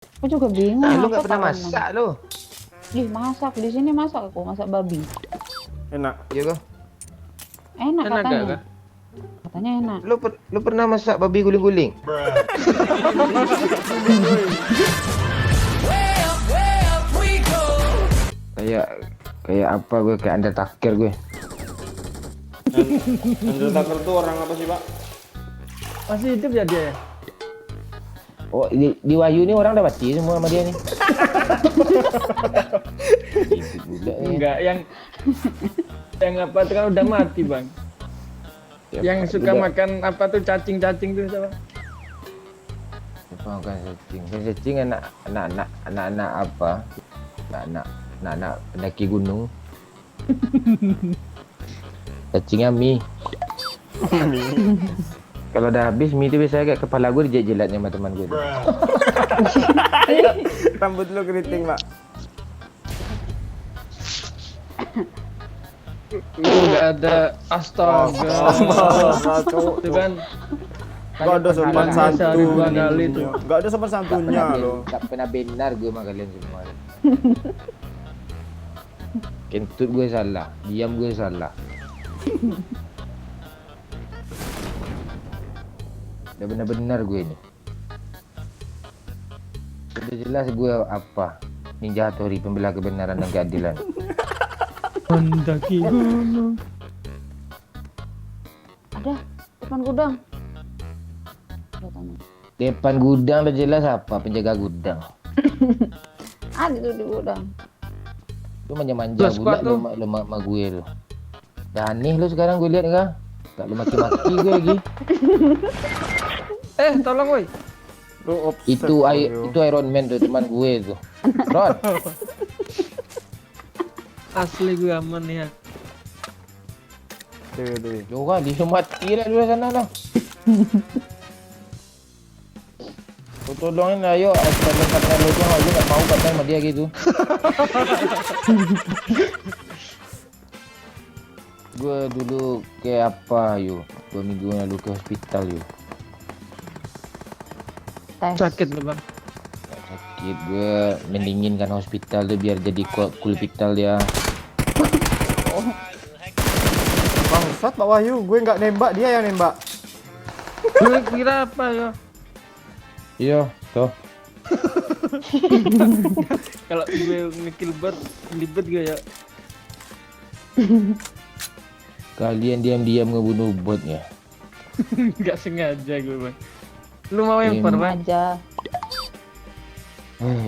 Aku juga bingung. Lu apa nggak pernah kawan masak lu? Ih, masak di sini masak aku, masak babi. Enak. Iya kah? Enak Enak katanya. gak? Katanya enak. Lu pernah masak babi guling-guling? Kayak apa gue, kayak Undertaker gue. Undertaker tuh orang apa sih, Pak? Masih hidup ya dia ya? Oh, di Wahyu ini orang udah mati semua sama dia nih. Gitu juga ya. Enggak, yang apa tuh kan udah mati bang. Ya, Yang Pak, suka udah. makan apa tuh cacing-cacing tuh siapa? Bukan cacing. Kan cacing anak apa? Anak pendaki gunung. Cacingnya mie. Kalau udah habis mie itu biasanya kayak kepala gue dijilat-jilatnya sama teman gue. Rambut lu keriting, Pak. Itu udah ada astaga. Cuk. Itu kan Gak ada sopan Sehari santun. dua kali tuh. Gak ada sopan santunnya loh. Gak pernah benar gue sama kalian semua. Kentut gue salah, diam gue salah. Udah benar-benar gue ini. Udah jelas gue apa? Ninja Hattori, pembela kebenaran dan keadilan. mendaki gunung. Ada depan gudang. Katanya. Depan gudang udah jelas apa? Penjaga gudang. Ada tuh di gudang. Lu manja-manja Plus pula squad lu sama gue lu. Dah aneh lu sekarang gue lihat kah? Gak lu maki-maki gue lagi. Tolong woi. Lu offset, Itu Iron Man tuh teman gue tuh. Ron, Asli gue aman ya. Dewe. lu kan di mati lah dulu sana lah. Lu tolongin lah yuk, kata lu tuh gue gak mau kata sama dia gitu. Gue dulu kayak apa yuk, 2 minggu lalu ke hospital yuk. Tes. Sakit loh bang. Gak sakit, gue mendinginkan hospital tuh biar jadi cool hospital dia. Bangsat Pak Wahyu, gue nggak nembak, dia yang nembak. Gue kira apa ya? Iya, tuh. Kalau gue mikir buat libet gue ya. Kalian diam-diam ngebunuh botnya. Nggak sengaja gue bang. Lu mau yang Ini bang? Aja.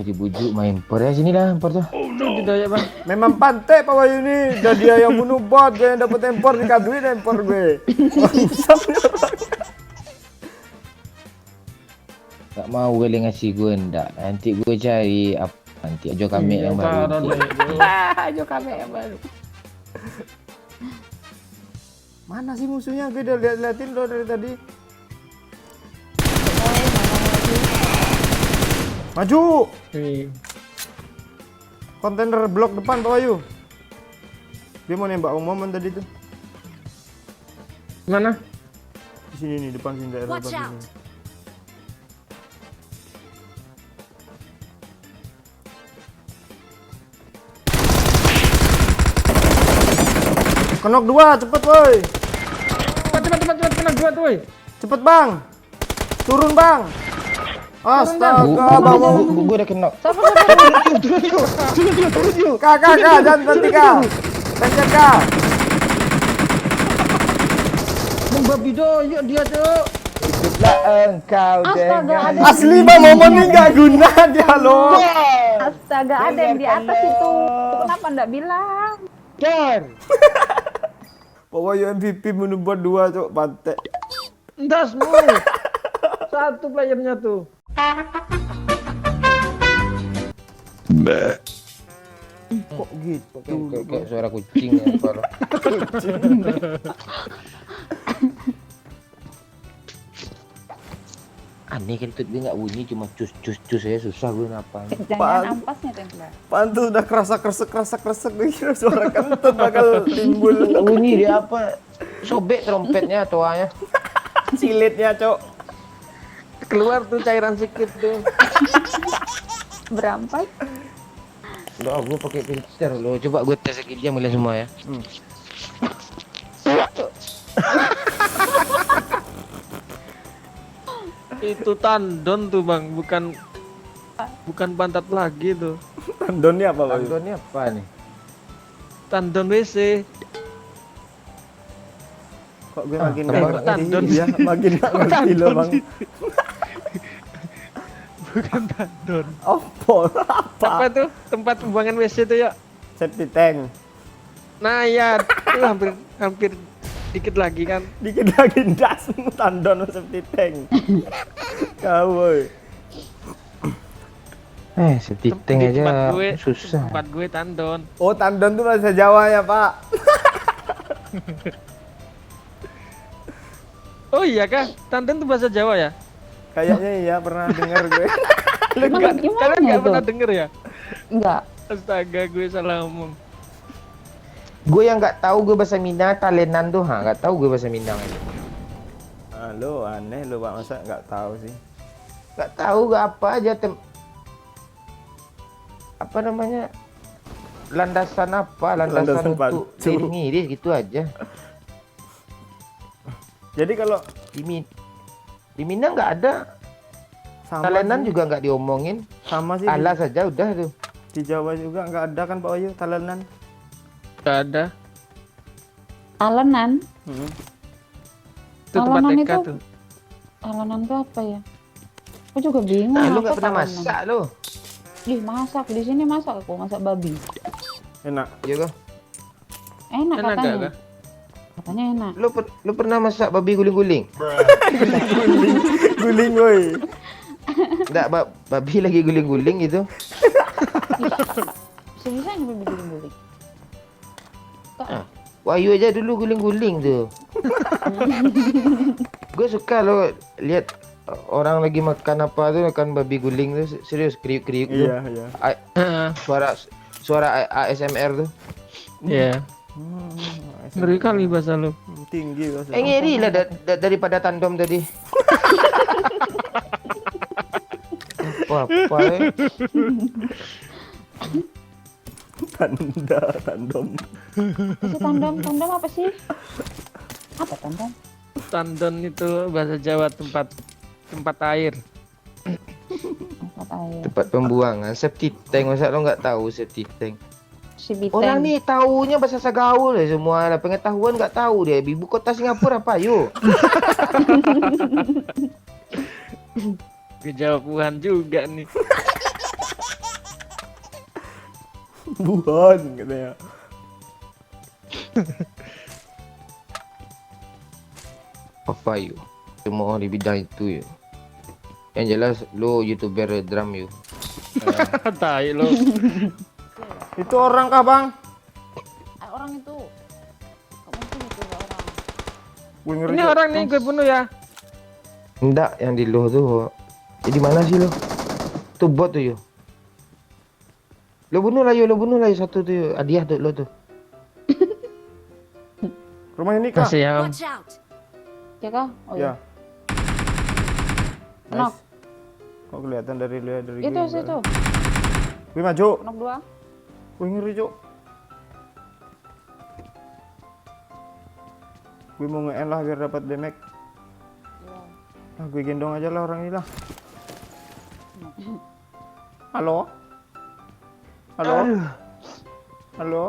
Dibujuk main per ya sini lah per tuh. Tidak ya bang. Memang pantai Pak Wahyu ini, dan dia yang bunuh bot, gue yang dapet tempor, dikaduin tempor gue. Bangsat nih orang. Gak mau gue ngasih gue ndak. Nanti gue cari apa? Nanti aja kami yang baru. Parah deh. Ayo kami yang baru. Mana sih musuhnya? Gue udah liatin loh dari tadi. Maju! Wih. Kontainer blok depan Pak Wahyu. Dia mau nembak Momen tadi tuh. Mana? Di sini nih, depan sini, daerah Watch depan out. sini. Kenok 2, cepet woi. Cepat kena gua tuh woi. Cepet bang. Turun bang. Astaga, bang mau. Gue udah kena. Kak, jangan berhenti kak. Pencet kak. Membabi doyok dia tuh. Hiduplah engkau Astaga, dengan ada. Asli bang, Momen ini nggak guna dia loh. Astaga, ada yang di atas itu. Kenapa enggak bilang? Jar. Pak Wahyu MVP menubur 2 cok, pantek. Dasmu. Satu playernya tuh. Kok gitu? Kayak suara kucing ya, Par. Aneh kentut gue nggak bunyi, cuma cus ya, susah gue ngapa. Jangan ampasnya tempel. Pantu udah kerasa kresek gue kira suara kentut bakal timbul. Nggak bunyi dia apa? Sobek trompetnya, toanya. Cilitnya cok. Keluar tuh cairan sikit tuh. Berampak. Lo gue pakai filter lo. Coba gue tes lagi dia mulai semua ya. Itu tandon tuh bang, bukan pantat lagi tuh. Tandonnya apa, Pak? Tandon ini apa nih? Tandon WC. Kok gue makin tandon. nggak ngerti Tandon. ya? Makin nggak ngerti lo, Bang. Bukan tandon. Apa? Apa tuh tempat pembuangan WC tuh ya? Septic tank. Nah ya, itu hampir dikit lagi kan. Dikit lagi dasmu tandon septic tank. Kau, woi. Septic Di tank tempat aja gue, susah. tempat gue tandon. Oh, tandon tuh bahasa Jawa ya, Pak? Oh iya kah? Tandon tuh bahasa Jawa ya? Kayaknya iya, pernah dengar gue. Emang Kalian gimana nggak itu? pernah denger ya? Enggak. Astaga, gue salah ngomong. Gue yang nggak tahu gue bahasa Minang Talenan tuh, nggak tahu gue bahasa Minang ini. Lo aneh lo, Pak, masa nggak tahu sih? Nggak tahu gue apa aja apa namanya landasan Landasan untuk pacu. ngiris gitu aja. Jadi kalau Di Minang nggak ada. sama Talenan sih, juga nggak diomongin. sama sih Alah saja udah tuh. di Jawa juga nggak ada kan, Pak Wahyu, talenan. Gak ada. Alenan. Itu tempat Talenan TK itu- tuh. Alenan itu apa ya? Aku juga bingung. Lu apa nggak pernah talenan. masak lo? Ih, masak di sini masak aku, masak babi. Enak. Iya kah? Enak Enak katanya. gak? Katanya enak. Lu pernah masak babi guling-guling? Guling, woi. Enggak, babi lagi guling-guling gitu. Sebisanya babi guling-guling. Ah, Wahyu aja dulu guling-guling tuh. Gue suka lo lihat orang lagi makan apa tuh, makan babi guling tuh, serius kriuk-kriuk tuh. Iya, iya. Suara ASMR tuh. Iya. Ngeri kali bahasa lu. Tinggi bahasa. Ngeri lah daripada tandem tadi. Apa ya? Tandom. Apa sih tandem apa sih? Apa tandem? Tandon itu bahasa Jawa tempat air. Tempat air. Tempat pembuangan septic tank. Masa lo nggak tahu septic tank? Si Biteng. Orang nih taunya bahasa gaul ya semua. Lah pengetahuan nggak tahu dia. Ibu kota Singapura apa yuk? Kejauhan juga nih. Buhon katanya. Apa yuk? Semua di bidang itu yuk. Yang jelas lo YouTuber drum yuk. Tai lo. Itu orang kah, Bang? Orang itu. Kok mungkin itu nggak orang? Gue ngeri. Ini Cok. orang nih gue bunuh ya. Enggak, yang di lo tuh. Jadi mana sih lo? Tuh bot tuh yuk. Lo bunuh lah yuk satu tuh yuk. Hadiah tuh lo tuh. Rumah ini kah? Masih ya. Watch out! Ya kah? Oh Ya. iya. Knock. Kok kelihatan dari Itu gue? situ. Gue maju. Knock 2. Gue ngeri, Cok. Gue mau nge-end lah biar dapat damage. Ah, gue gendong aja lah orang ini lah. Halo? Halo? Halo?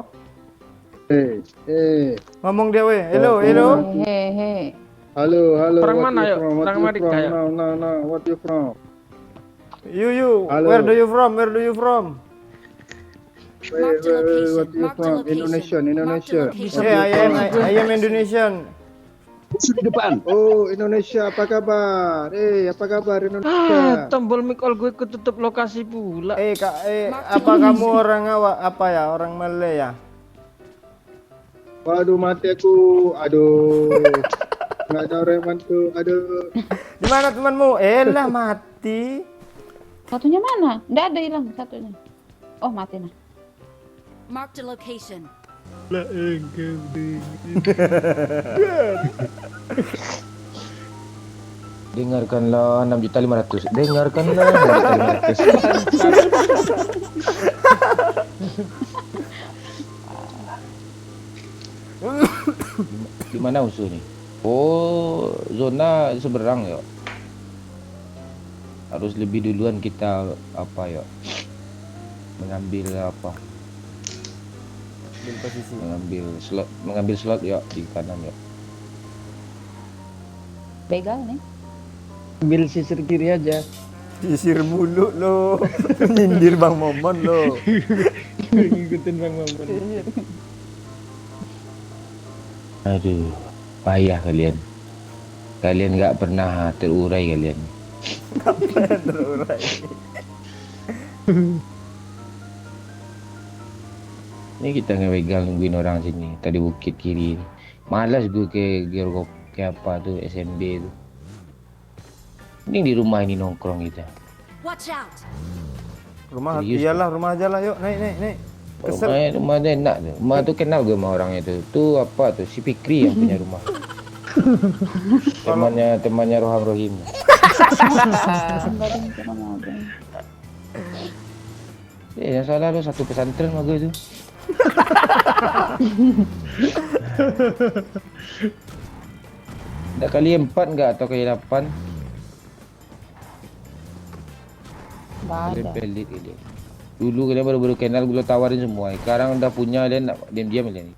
Ngomong dia, weh. Hello, hello. Hehe. Hello. Orang what mana, you yuk? from? What Orang you Amerika, from? yuk? No. What you from? You. Halo. Where do you from? Where do you from? Marked a location. What you Marked a from? location. Indonesia. Marked a location. Yeah, I am Indonesian. Oh, Indonesia. Apa kabar? Apa kabar Ah, Indonesia? tombol mic all gue ketutup lokasi pula. Kak, apa kamu orang apa ya? Orang Malay ya? Waduh, mati aku. Aduh. Nggak ada orang mantu. Aduh. Di mana temanmu? Lah mati. Satunya mana? Nggak ada hilang satunya. Oh, mati nah. Marked a location. Dengarkanlah 6.500.000. Dengarkanlah 6.500.000. Di mana musuh nih? Oh, zona seberang ya. Harus lebih duluan kita apa ya? Mengambil apa? Ambil posisi. Mengambil slot ya di kanan ya. Begal nih. Ambil sisir kiri aja. Sisir mulu lo. Nyindir Bang Momon lo. Ngikutin Bang Maman. Aduh, payah kalian. Kalian nggak pernah terurai kalian. Terurai. Ini kita ngebegal nungguin orang sini. Tadi bukit kiri. Malas gue ke Gergop ke apa tuh SMB tuh. Ini di rumah ini nongkrong kita. Watch out! Rumah, Serius, iyalah rumah aja lah, yuk naik. Kesel. Rumah dia enak tuh. Rumah tuh kenal gue sama orangnya tuh. Tuh apa tuh si Fikri yang punya rumah. temannya Roham Rohim. Yang salah lu satu pesantren sama gue tuh. Ada kali 4 nggak atau kali 8? Nggak ada. Pelit ini. Dulu kalian baru kenal gue tawarin semua. Sekarang udah punya kalian nak diam-diam kalian.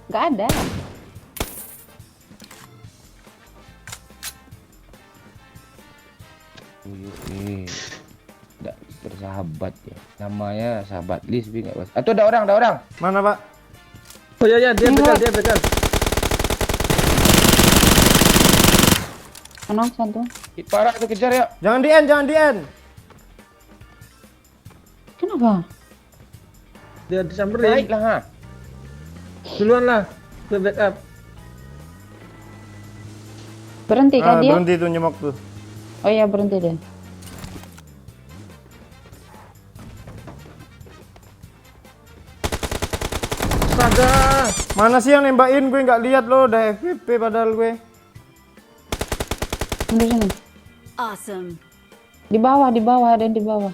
Nggak ada. Tidak bersahabat ya. Namanya sahabat list tapi nggak bos. Atau ada orang. Mana Pak? Oh ya dia begal. Menang satu. Parah tuh kejar ya. Jangan di end. Kenapa? Dia disamperin. Naiklah ha. Duluan lah. Gue backup. Berhenti kan dia? Berhenti tuh nyemok tuh. Oh iya berhenti deh. Astaga. Mana sih yang nembakin? Gue nggak lihat lo, udah FVP padahal gue. Di sini. Awesome. Di bawah, ada yang di bawah.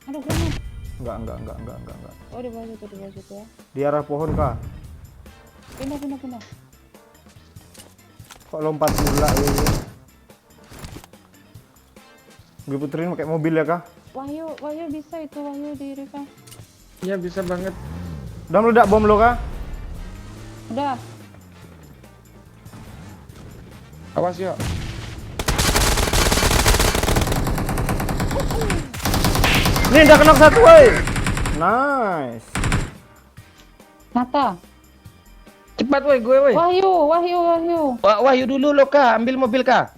Aduh, granat. Enggak. Oh, di bawah situ ya. Di arah pohon kah? Pindah. Kok lompat pula ya? Gue puterin pakai mobil ya kah? Wahyu bisa itu Wahyu di revive. Ya bisa banget. Udah meledak bom lo kah? Udah. Awas ya. Nih udah kena satu woi. Nice. Nata. Cepat woi gue woi. Wahyu. Wahyu dulu lo kah, ambil mobil kah?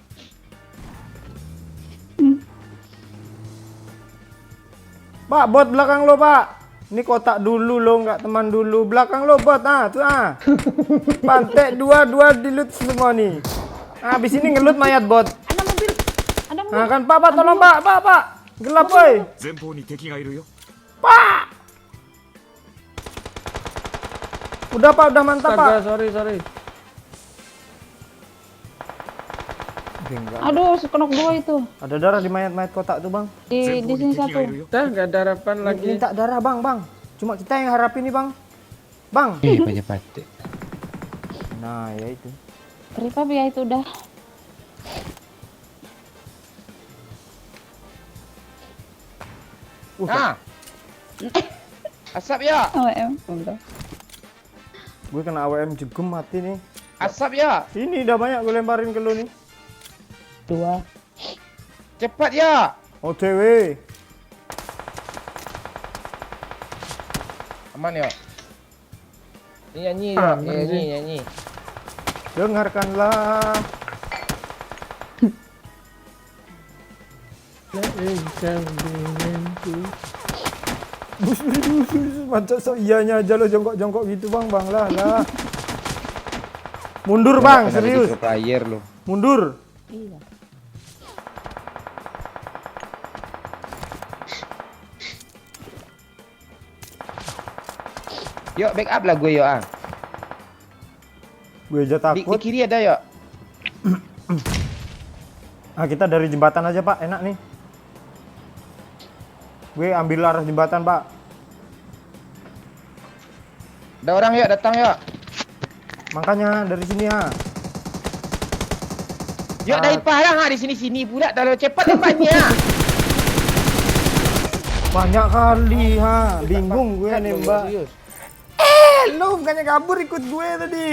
Pak, bot belakang lo pak. Ini kotak dulu lo, nggak teman dulu. Belakang lo bot, tuh Pantek dua dilut semua nih. Habis ini ngelut mayat bot. Ada mobil. Nah kan pak, tolong pak. Gelap woi. Pak. Udah pak, udah mantap pak. Astaga, sorry. Aduh, sekenok dua itu. Ada darah di mayat kotak tuh bang. Di sini satu. Udah nggak ada harapan lagi. Minta darah bang. Cuma kita yang harapin nih bang. Bang. Cepat. Nah ya itu. Revive ya itu udah. Asap ya. Udah. Gue kena AWM jegem mati nih. Asap ya. Ini udah banyak gue lemparin ke lu nih. 2. Cepat ya. OTW. Aman ya. Ini nyanyi. Dengarkanlah. Macam so iyanya aja lo jongkok gitu bang lah. Mundur bang, serius. Player lo. Mundur. Iya. Yuk backup lah gue yuk Gue aja Di takut. kiri ada ya. Ah, kita dari jembatan aja, Pak. Enak nih. Gue ambil arah jembatan, Pak. Ada orang ya, datang ya. Makanya dari sini ya. Yuk dari parang di sini pula terlalu cepat tempatnya. Banyak kali ha. Bingung gue Cepat, nembak. serius. Lu bukannya kabur ikut gue tadi.